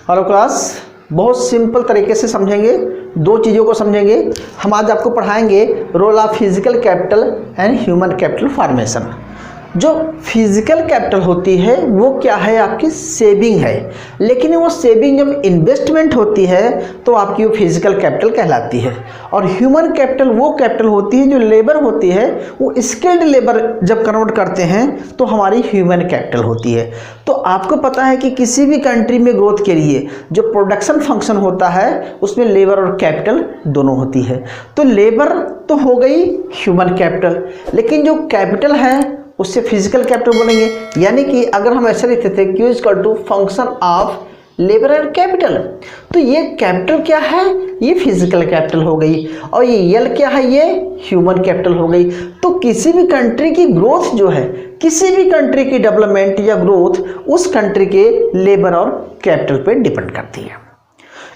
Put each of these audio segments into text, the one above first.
Hello class, बहुत simple तरीके से समझेंगे, दो चीज़ों को समझेंगे। हम आज आपको पढ़ाएंगे role of physical capital and human capital formation. जो फिजिकल कैपिटल होती है वो क्या है, आपकी सेविंग है, लेकिन वो सेविंग जब इन्वेस्टमेंट होती है तो आपकी वो फिजिकल कैपिटल कहलाती है। और ह्यूमन कैपिटल वो कैपिटल होती है जो लेबर होती है, वो स्किल्ड लेबर जब कन्वर्ट करते हैं तो हमारी ह्यूमन कैपिटल होती है। तो आपको पता है कि किसी भी कंट्री में ग्रोथ के लिए जो प्रोडक्शन फंक्शन होता है उसमें लेबर और कैपिटल दोनों होती है। तो लेबर तो हो गई ह्यूमन कैपिटल, लेकिन जो कैपिटल है उससे फिजिकल कैपिटल बोलेंगे। यानी कि अगर हम ऐसे लिखते थे Q = function of labour and capital, तो ये कैपिटल क्या है, ये फिजिकल कैपिटल हो गई, और ये यल क्या है, ये ह्यूमन कैपिटल हो गई। तो किसी भी कंट्री की ग्रोथ जो है, किसी भी कंट्री की डेवलपमेंट या ग्रोथ उस कंट्री के लेबर और कैपिटल पे डिपेंड करती है।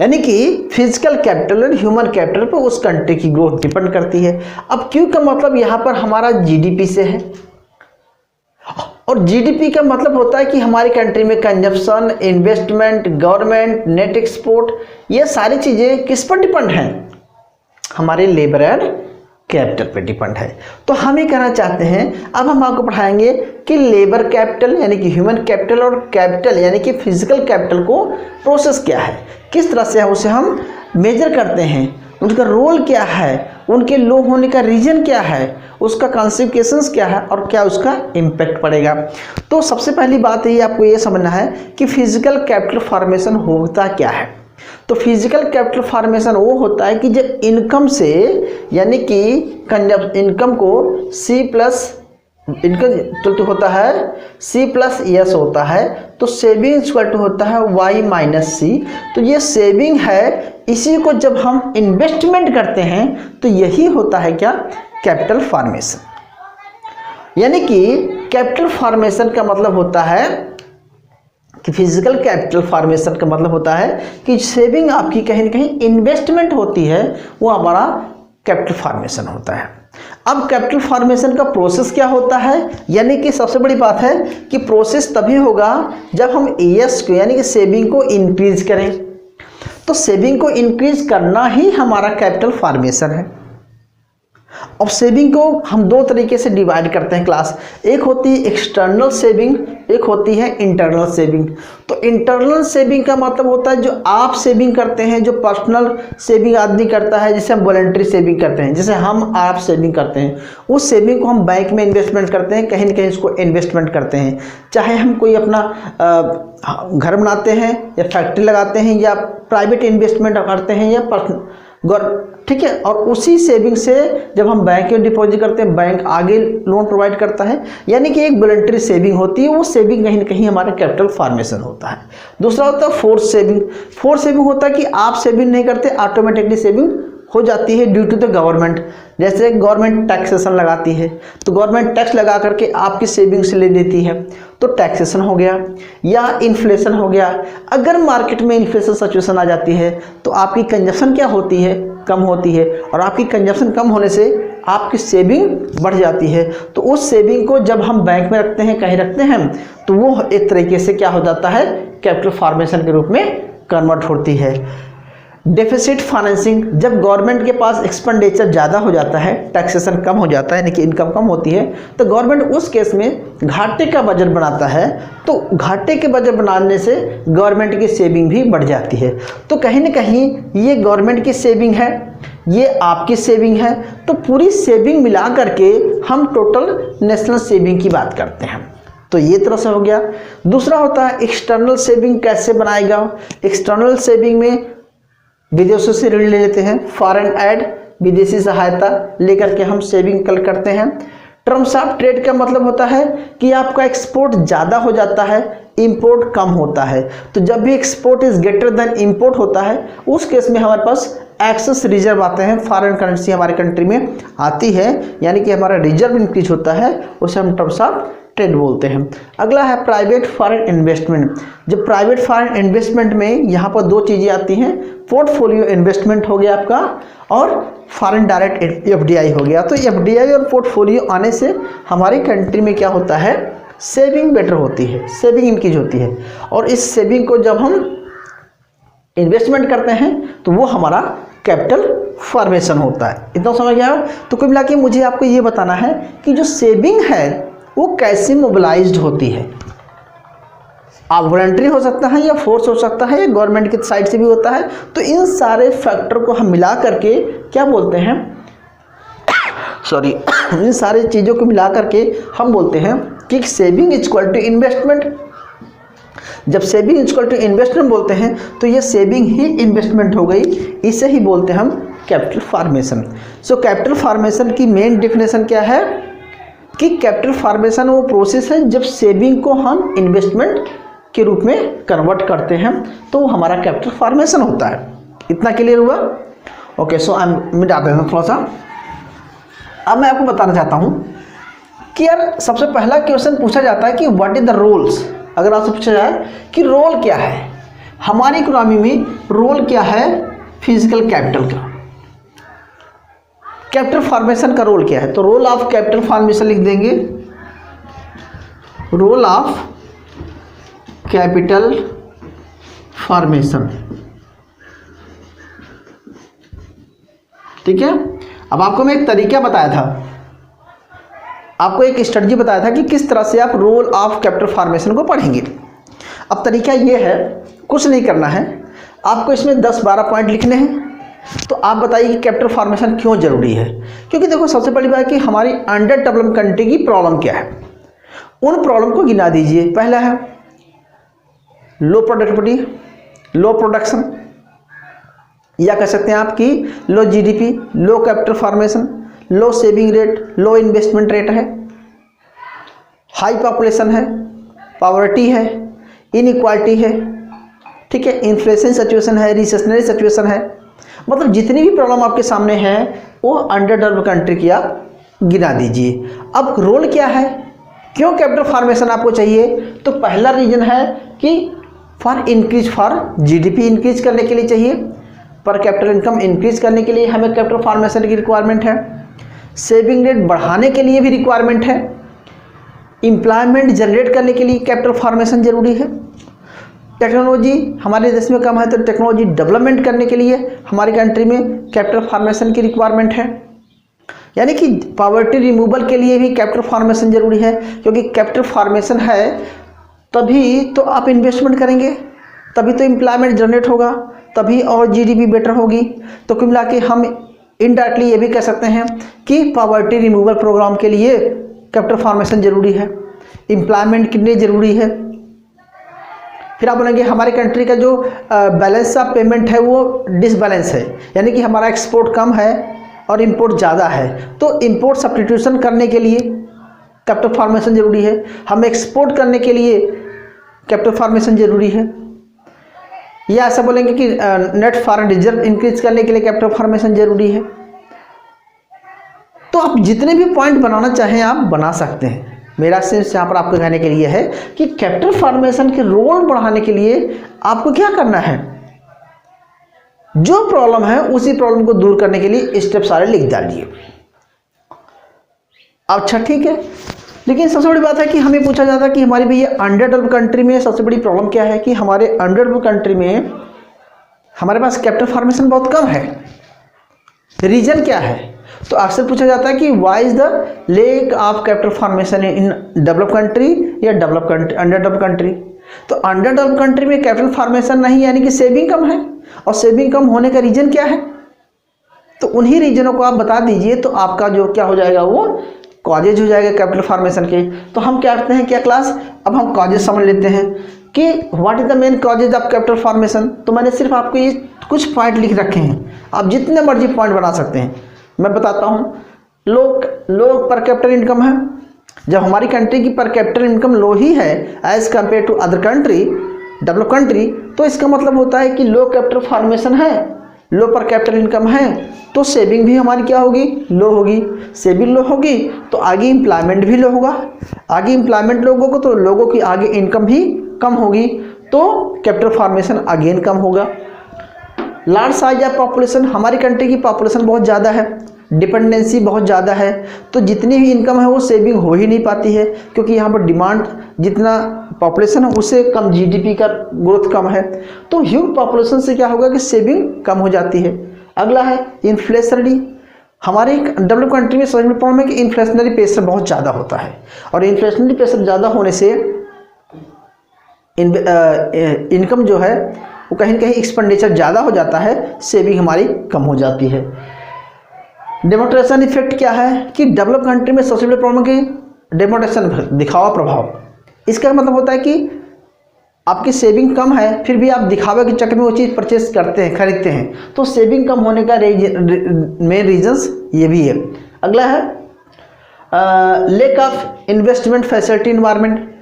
यानी कि फिजिकल कैपिटल और ह्यूमन कैपिटल पे उस कंट्री की ग्रोथ डिपेंड करती है। अब क्यू का मतलब यहाँ पर हमारा जीडीपी से है, और जीडीपी का मतलब होता है कि हमारी कंट्री में consumption, investment, government, net export, ये सारी चीज़ें किस पर डिपेंड हैं, हमारे लेबर एंड कैपिटल पे डिपेंड है। तो हम ये कहना चाहते हैं, अब हम आपको पढ़ाएंगे कि लेबर कैपिटल यानी कि ह्यूमन कैपिटल और कैपिटल यानी कि फिजिकल कैपिटल को प्रोसेस क्या है, किस तरह से उसे हम मेजर करते हैं, उनका रोल क्या है, उनके लो होने का रीजन क्या है, उसका कॉन्सिक्वेंसेस क्या है और क्या उसका इम्पैक्ट पड़ेगा। तो सबसे पहली बात ये आपको ये समझना है कि फिजिकल कैपिटल फॉर्मेशन होता क्या है। तो फिजिकल कैपिटल फॉर्मेशन वो होता है कि जब इनकम से, यानी कि इनकम को इनकम तो होता है C+S होता है, तो सेविंग इक्वल टू होता है Y - C। तो ये सेविंग है, इसी को जब हम इन्वेस्टमेंट करते हैं तो यही होता है क्या, कैपिटल फॉर्मेशन। यानी कि कैपिटल फॉर्मेशन का मतलब होता है कि फिजिकल कैपिटल फॉर्मेशन का मतलब होता है कि सेविंग आपकी कहीं ना कहीं इन्वेस्टमेंट होती है, वो हमारा कैपिटल फॉर्मेशन होता है। अब कैपिटल फॉर्मेशन का प्रोसेस क्या होता है, यानी कि सबसे बड़ी बात है कि प्रोसेस तभी होगा जब हम ES को यानी कि सेविंग को इंक्रीज करें। तो सेविंग को इंक्रीज करना ही हमारा कैपिटल फॉर्मेशन है। अब सेविंग को हम दो तरीके से डिवाइड करते हैं क्लास, एक होती है एक्सटर्नल सेविंग, एक होती है इंटरनल सेविंग। तो इंटरनल सेविंग का मतलब होता है जो आप सेविंग करते हैं, जो पर्सनल सेविंग आदमी करता है, जिसे हम वॉलंटरी सेविंग करते हैं, जैसे हम आप सेविंग करते हैं, उस सेविंग को हम बैंक में इन्वेस्टमेंट करते हैं, कहीं ना कहीं उसको इन्वेस्टमेंट करते हैं। चाहे हम कोई अपना घर बनाते हैं या फैक्ट्री लगाते हैं या प्राइवेट इन्वेस्टमेंट करते हैं या पर्सनल, ठीक है। और उसी सेविंग से जब हम बैंक में डिपॉजिट करते हैं, बैंक आगे लोन प्रोवाइड करता है, यानी कि एक वॉलंटरी सेविंग होती है, वो सेविंग कहीं ना कहीं हमारा कैपिटल फॉर्मेशन होता है। दूसरा होता है फोर्स सेविंग। फोर्स सेविंग होता है कि आप सेविंग नहीं करते, ऑटोमेटिकली सेविंग हो जाती है ड्यू टू द गवर्नमेंट। जैसे गवर्नमेंट टैक्सेशन लगाती है, तो गवर्नमेंट टैक्स लगा करके आपकी सेविंग से ले लेती है, तो टैक्सेशन हो गया। या इन्फ्लेशन हो गया, अगर मार्केट में इन्फ्लेशन सिचुएशन आ जाती है तो आपकी कंजप्शन क्या होती है, कम होती है, और आपकी कंजप्शन कम होने से आपकी सेविंग बढ़ जाती है। तो उस सेविंग को जब हम बैंक में रखते हैं, कहीं रखते हैं, तो वो एक तरीके से क्या हो जाता है, कैपिटल फॉर्मेशन के रूप में कन्वर्ट होती है। डेफिसिट फाइनेंसिंग, जब गवर्नमेंट के पास एक्सपेंडिचर ज़्यादा हो जाता है, टैक्सेशन कम हो जाता है, यानी कि इनकम कम होती है, तो गवर्नमेंट उस केस में घाटे का बजट बनाता है। तो घाटे के बजट बनाने से गवर्नमेंट की सेविंग भी बढ़ जाती है। तो कहीं ना कहीं ये गवर्नमेंट की सेविंग है, ये आपकी सेविंग है, तो पूरी सेविंग मिला करके हम टोटल नेशनल सेविंग की बात करते हैं। तो ये तरह से हो गया। दूसरा होता है एक्सटर्नल सेविंग, कैसे बनाएगा। एक्सटर्नल सेविंग में विदेशों से ऋण ले लेते हैं, फॉरेन एड, विदेशी सहायता लेकर के हम सेविंग कल करते हैं। टर्म्स ऑफ ट्रेड का मतलब होता है कि आपका एक्सपोर्ट ज़्यादा हो जाता है, इंपोर्ट कम होता है। तो जब भी export is greater than import होता है, उस केस में हमारे पास एक्सेस रिजर्व आते हैं, फॉरेन करेंसी हमारे कंट्री में आती है, यानी कि हमारा रिजर्व इंक्रीज होता है, उसे हम टर्म्स ऑफ ट्रेड बोलते हैं। अगला है प्राइवेट फॉरेन इन्वेस्टमेंट। जब प्राइवेट फॉरेन इन्वेस्टमेंट में यहाँ पर दो चीज़ें आती हैं, पोर्टफोलियो इन्वेस्टमेंट हो गया आपका, और फॉरेन डायरेक्ट FDI हो गया। तो FDI और पोर्टफोलियो आने से हमारी कंट्री में क्या होता है, सेविंग बेटर होती है, सेविंग इंक्रीज होती है। और इस सेविंग को जब हम इन्वेस्टमेंट करते हैं तो वो हमारा कैपिटल फॉर्मेशन होता है। इतना समझ गया? तो कुल मिला के मुझे आपको ये बताना है कि जो सेविंग है वो कैसे मोबिलाइज्ड होती है। आप वॉलंटरी हो सकता है या फोर्स हो सकता है या गवर्नमेंट की साइड से भी होता है। तो इन सारे फैक्टर को हम मिला करके क्या बोलते हैं, सॉरी इन सारी चीज़ों को मिला करके हम बोलते हैं कि saving is equal to investment. जब saving is equal to investment बोलते हैं तो ये सेविंग ही इन्वेस्टमेंट हो गई, इसे ही बोलते हैं हम capital formation. So capital formation की मेन डेफिनेशन क्या है कि कैपिटल फॉर्मेशन वो प्रोसेस है जब सेविंग को हम इन्वेस्टमेंट के रूप में कन्वर्ट करते हैं तो वो हमारा कैपिटल फॉर्मेशन होता है। इतना क्लियर हुआ? ओके, सो आई मिटा देता हूँ थोड़ा सा। अब मैं आपको बताना चाहता हूँ कि यार सबसे पहला क्वेश्चन पूछा जाता है कि व्हाट इज द रोल्स। अगर आपसे पूछा जाए कि रोल क्या है हमारी इकोनॉमी में, रोल क्या है फिजिकल कैपिटल का, कैपिटल फॉर्मेशन का रोल क्या है, तो रोल ऑफ कैपिटल फॉर्मेशन लिख देंगे, रोल ऑफ कैपिटल फॉर्मेशन। ठीक है। अब आपको मैं एक तरीका बताया था, आपको एक स्ट्रेटजी बताया था कि किस तरह से आप रोल ऑफ कैपिटल फॉर्मेशन को पढ़ेंगे। अब तरीका ये है, कुछ नहीं करना है, आपको इसमें 10-12 पॉइंट लिखने हैं। तो आप बताइए कि कैपिटल फॉर्मेशन क्यों जरूरी है। क्योंकि देखो सबसे पहली बात कि हमारी अंडर डेवलप्ड कंट्री की प्रॉब्लम क्या है, उन प्रॉब्लम को गिना दीजिए। पहला है लो प्रोडक्टिविटी, लो प्रोडक्शन, या कह सकते हैं आप कि लो जीडीपी, लो कैपिटल फॉर्मेशन, लो सेविंग रेट, लो इन्वेस्टमेंट रेट है, हाई पॉपुलेशन है, पॉवर्टी है, इनइक्वालिटी है, ठीक है, इन्फ्लेशन सिचुएशन है, रिसेशनरी सिचुएशन है। मतलब जितनी भी प्रॉब्लम आपके सामने है वो अंडर डेवलप्ड कंट्री की आप गिना दीजिए। अब रोल क्या है, क्यों कैपिटल फॉर्मेशन आपको चाहिए, तो पहला रीजन है कि for increase, for GDP increase करने के लिए चाहिए, पर कैपिटल इनकम इंक्रीज करने के लिए हमें कैपिटल फॉर्मेशन की रिक्वायरमेंट है, सेविंग रेट बढ़ाने के लिए भी रिक्वायरमेंट है, एम्प्लॉयमेंट जनरेट करने के लिए कैपिटल फॉर्मेशन जरूरी है, टेक्नोलॉजी हमारे देश में कम है तो टेक्नोलॉजी डेवलपमेंट करने के लिए हमारी कंट्री में कैपिटल फॉर्मेशन की रिक्वायरमेंट है, यानी कि पॉवर्टी रिमूवल के लिए भी कैपिटल फॉर्मेशन जरूरी है। क्योंकि कैपिटल फॉर्मेशन है तभी तो आप इन्वेस्टमेंट करेंगे, तभी तो एम्प्लॉयमेंट जनरेट होगा, तभी और जीडीपी बेटर होगी। तो कुल मिला के हम इनडायरेक्टली ये भी कह सकते हैं कि पॉवर्टी रिमूवल प्रोग्राम के लिए कैपिटल फॉर्मेशन जरूरी है, एम्प्लॉयमेंट कितनी जरूरी है। फिर आप बोलेंगे हमारी कंट्री का जो बैलेंस ऑफ पेमेंट है वो डिसबैलेंस है, यानी कि हमारा एक्सपोर्ट कम है और इंपोर्ट ज़्यादा है, तो इंपोर्ट सब्स्टिट्यूशन करने के लिए कैपिटल फॉर्मेशन जरूरी है, हम एक्सपोर्ट करने के लिए कैपिटल फॉर्मेशन जरूरी है। या ऐसा बोलेंगे कि नेट फॉरेन रिजर्व इंक्रीज करने के लिए कैपिटल फॉर्मेशन जरूरी है। तो आप जितने भी पॉइंट बनाना चाहें आप बना सकते हैं। मेरा सेंस यहाँ पर आपको कहने के लिए है कि कैपिटल फॉर्मेशन के रोल बढ़ाने के लिए आपको क्या करना है, जो प्रॉब्लम है उसी प्रॉब्लम को दूर करने के लिए स्टेप सारे लिख डालिए। अच्छा ठीक है, लेकिन सबसे बड़ी बात है कि हमें पूछा जाता है कि हमारी भैया अंडर डेवलप्ड कंट्री में सबसे बड़ी प्रॉब्लम क्या है कि हमारे अंडर डेवलप्ड कंट्री में हमारे पास कैपिटल फॉर्मेशन बहुत कम है। रीजन क्या है, तो अक्सर पूछा जाता है कि why is the lack of capital formation in develop country या develop country, under develop country. तो अंडर डेवलप कंट्री में कैपिटल फॉर्मेशन नहीं, यानी कि सेविंग कम है। और सेविंग कम होने का रीजन क्या है, तो उन्हीं रीजनों को आप बता दीजिए तो आपका जो क्या हो जाएगा वो कॉजेज हो जाएगा कैपिटल फॉर्मेशन के। तो हम क्या करते हैं क्या क्लास, अब हम कॉजेज समझ लेते हैं कि what is the main causes of capital formation. तो मैंने सिर्फ आपको ये कुछ पॉइंट लिख रखे हैं, आप जितने मर्जी पॉइंट बना सकते हैं। मैं बताता हूँ, लो पर कैपिटल इनकम है। जब हमारी कंट्री की पर कैपिटल इनकम लो ही है as compare to other country, develop country, तो इसका मतलब होता है कि लो कैपिटल फॉर्मेशन है, लो पर कैपिटल इनकम है, तो सेविंग भी हमारी क्या होगी, लो होगी। सेविंग लो होगी तो आगे एम्प्लॉयमेंट भी लो होगा, आगे एम्प्लॉयमेंट लोगों को तो लोगों की आगे इनकम भी कम होगी, तो कैपिटल फॉर्मेशन अगेन कम होगा। लार्ज साइज ऑफ पॉपुलेशन, हमारी कंट्री की पॉपुलेशन बहुत ज़्यादा है, डिपेंडेंसी बहुत ज़्यादा है, तो जितनी भी इनकम है वो सेविंग हो ही नहीं पाती है, क्योंकि यहाँ पर डिमांड जितना पॉपुलेशन है उससे कम, जीडीपी का ग्रोथ कम है, तो ह्यूज पॉपुलेशन से क्या होगा कि सेविंग कम हो जाती है। अगला है इन्फ्लेशनरी। हमारे डेवलप कंट्री में सबसे प्रॉब्लम है कि इन्फ्लेशनरी प्रेशर बहुत ज़्यादा होता है, और इन्फ्लेशनरी प्रेशर ज़्यादा होने से इनकम जो है वो कहीं ना कहीं एक्सपेंडिचर ज़्यादा हो जाता है, सेविंग हमारी कम हो जाती है। डेमोक्रेशन इफेक्ट क्या है कि डेवलप कंट्री में सबसे बड़ी प्रॉब्लम की डेमोक्रेशन, दिखावा प्रभाव। इसका मतलब होता है कि आपकी सेविंग कम है फिर भी आप दिखावे के चक्कर में वो चीज़ परचेस करते हैं, खरीदते हैं, तो सेविंग कम होने का मेन रीजंस ये भी है। अगला है lack of investment facility environment.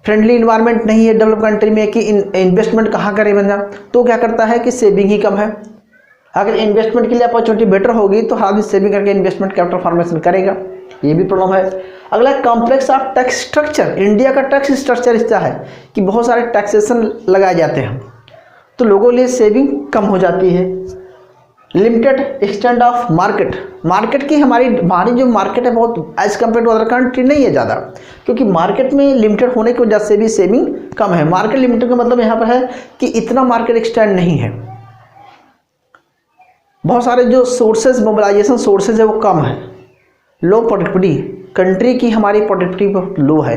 Friendly environment नहीं है डेवलप कंट्री में कि इन्वेस्टमेंट कहाँ करें बंदा, तो क्या करता है कि सेविंग ही कम है। अगर इन्वेस्टमेंट के लिए अपॉर्चुनिटी बेटर होगी तो आदमी सेविंग करके इन्वेस्टमेंट कैपिटल फॉर्मेशन करेगा, ये भी प्रॉब्लम है। अगला complex of tax structure. India का टैक्स स्ट्रक्चर इसका है कि बहुत सारे टैक्सेशन लगाए जाते हैं, तो लोगों के लिए सेविंग कम हो जाती है। Limited extend of market. Market की हमारी जो मार्केट है बहुत as compare to other country नहीं है ज़्यादा, क्योंकि मार्केट में लिमिटेड होने की वजह से भी सेविंग कम है। मार्केट लिमिटेड का मतलब यहाँ पर है कि इतना मार्केट एक्सटेंड नहीं है, बहुत सारे जो सोर्सेज, मोबिलाइजेशन सोर्सेज है वो कम है। लो प्रोडक्टिविटी, कंट्री की हमारी प्रोडक्टिविटी बहुत लो है।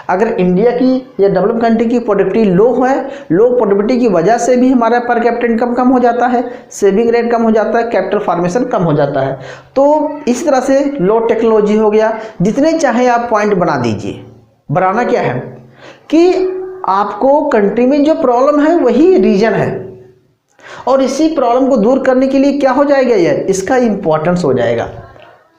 अगर इंडिया की या डेवलप कंट्री की प्रोडक्टिविटी लो है, लो प्रोडक्टिविटी की वजह से भी हमारा पर कैपिटल इनकम कम हो जाता है, सेविंग रेट कम हो जाता है, कैपिटल फॉर्मेशन कम हो जाता है। तो इस तरह से लो टेक्नोलॉजी हो गया, जितने चाहे आप पॉइंट बना दीजिए। बनाना क्या है कि आपको कंट्री में जो प्रॉब्लम है वही रीजन है, और इसी प्रॉब्लम को दूर करने के लिए क्या हो जाएगा, ये इसका इम्पोर्टेंस हो जाएगा।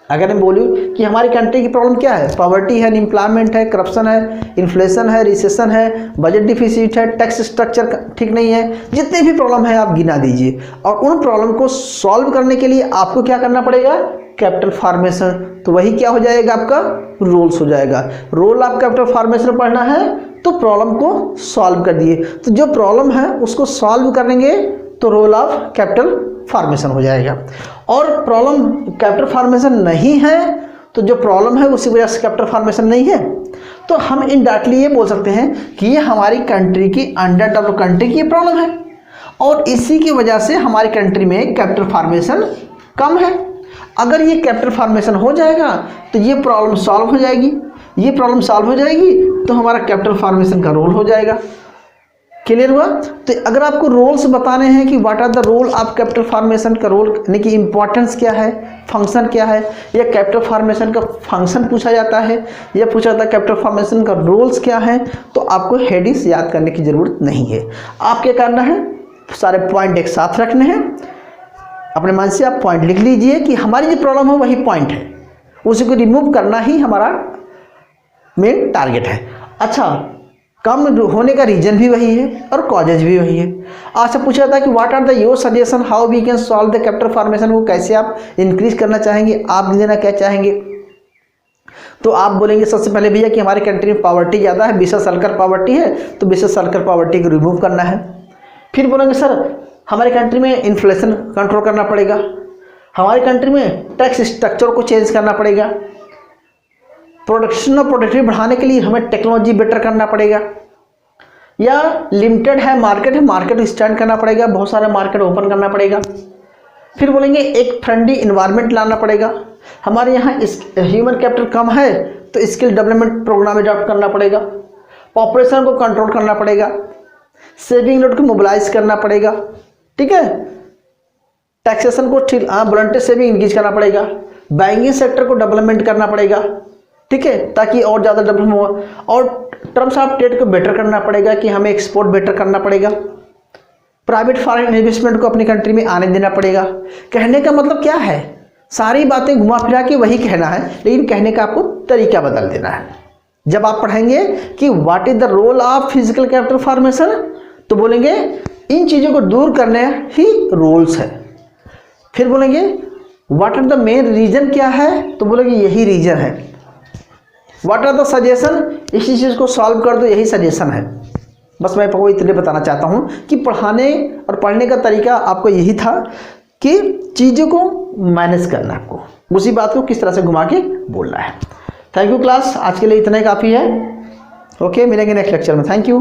अगर मैं बोलूँ कि हमारी कंट्री की प्रॉब्लम क्या है, पॉवर्टी है, अनएम्प्लॉयमेंट है, करप्शन है, इन्फ्लेशन है, रिसेशन है, बजट डिफिसिट है, टैक्स स्ट्रक्चर ठीक नहीं है, जितने भी प्रॉब्लम है आप गिना दीजिए, और उन प्रॉब्लम को सॉल्व करने के लिए आपको क्या करना पड़ेगा, कैपिटल फॉर्मेशन। तो वही क्या हो जाएगा, आपका रोल्स हो जाएगा। रोल ऑफ कैपिटल फॉर्मेशन पढ़ना है तो प्रॉब्लम को सॉल्व कर दिए, तो जो प्रॉब्लम है उसको सॉल्व करेंगे तो रोल ऑफ कैपिटल फॉर्मेशन हो जाएगा। और प्रॉब्लम कैपिटल फॉर्मेशन नहीं है तो जो प्रॉब्लम है उसी वजह से कैपिटल फॉर्मेशन नहीं है, तो हम इनडायरेक्टली ये बोल सकते हैं कि ये हमारी कंट्री की, अंडर डेवलप कंट्री की प्रॉब्लम है, और इसी की वजह से हमारी कंट्री में कैपिटल फॉर्मेशन कम है। अगर ये कैपिटल फॉर्मेशन हो जाएगा तो ये प्रॉब्लम सॉल्व हो जाएगी, ये प्रॉब्लम सॉल्व हो जाएगी तो हमारा कैपिटल फॉर्मेशन का रोल हो जाएगा। क्लियर हुआ? तो अगर आपको रोल्स बताने हैं कि what are the role of capital formation, का रोल यानी कि इंपॉर्टेंस क्या है, फंक्शन क्या है, या कैपिटल फॉर्मेशन का फंक्शन पूछा जाता है, या पूछा जाता है कैपिटल फॉर्मेशन का रोल्स क्या है, तो आपको हेडिंग्स याद करने की जरूरत नहीं है। आप क्या करना है, सारे पॉइंट एक साथ रखने हैं, अपने मन से आप पॉइंट लिख लीजिए कि हमारी जो प्रॉब्लम है वही पॉइंट है, उसी को रिमूव करना ही हमारा मेन टारगेट है। अच्छा, कम होने का रीजन भी वही है और कॉजेज भी वही है। आपसे पूछा था कि what are the your suggestion how we can solve the capital formation, वो कैसे आप इंक्रीज करना चाहेंगे, आप देना क्या चाहेंगे, तो आप बोलेंगे सबसे पहले भैया कि हमारी कंट्री में पॉवर्टी ज़्यादा है, बेसिस सल्कर पॉवर्टी है, तो बेसिस सल्कर पॉवर्टी को रिमूव करना है। फिर बोलेंगे सर हमारी कंट्री में इन्फ्लेशन कंट्रोल करना पड़ेगा, हमारी कंट्री में टैक्स स्ट्रक्चर को चेंज करना पड़ेगा, प्रोडक्शन और प्रोडक्टिविटी बढ़ाने के लिए हमें टेक्नोलॉजी बेटर करना पड़ेगा, या लिमिटेड है मार्केट स्टैंड करना पड़ेगा, बहुत सारे मार्केट ओपन करना पड़ेगा। फिर बोलेंगे एक फ्रेंडली इन्वायरमेंट लाना पड़ेगा, हमारे यहाँ ह्यूमन कैपिटल कम है तो स्किल डेवलपमेंट प्रोग्राम अडॉप्ट करना पड़ेगा, पॉपुलेशन को कंट्रोल करना पड़ेगा, सेविंग लोड को मोबिलाइज करना पड़ेगा, ठीक है, टैक्सेशन को ठीक वॉलंटरी सेविंग इंगेज करना पड़ेगा, बैंकिंग सेक्टर को डेवलपमेंट करना पड़ेगा, ठीक है, ताकि और ज़्यादा डेवलप हो, और टर्म्स ऑफ ट्रेड को बेटर करना पड़ेगा कि हमें एक्सपोर्ट बेटर करना पड़ेगा, प्राइवेट फॉरेन इन्वेस्टमेंट को अपनी कंट्री में आने देना पड़ेगा। कहने का मतलब क्या है, सारी बातें घुमा फिरा के वही कहना है, लेकिन कहने का आपको तरीका बदल देना है। जब आप पढ़ेंगे कि what is the role of physical capital formation, तो बोलेंगे इन चीज़ों को दूर करने ही रोल्स है। फिर बोलेंगे what are the main reason क्या है, तो बोलेंगे यही रीजन है। व्हाट आर द सजेशन, इसी चीज़ को सॉल्व कर दो, यही सजेशन है। बस मैं आपको इतने बताना चाहता हूँ कि पढ़ाने और पढ़ने का तरीका आपको यही था कि चीज़ों को मैनेज करना, आपको उसी बात को किस तरह से घुमा के बोलना है। थैंक यू क्लास, आज के लिए इतना ही काफ़ी है। ओके, मिलेंगे नेक्स्ट लेक्चर में। Thank you.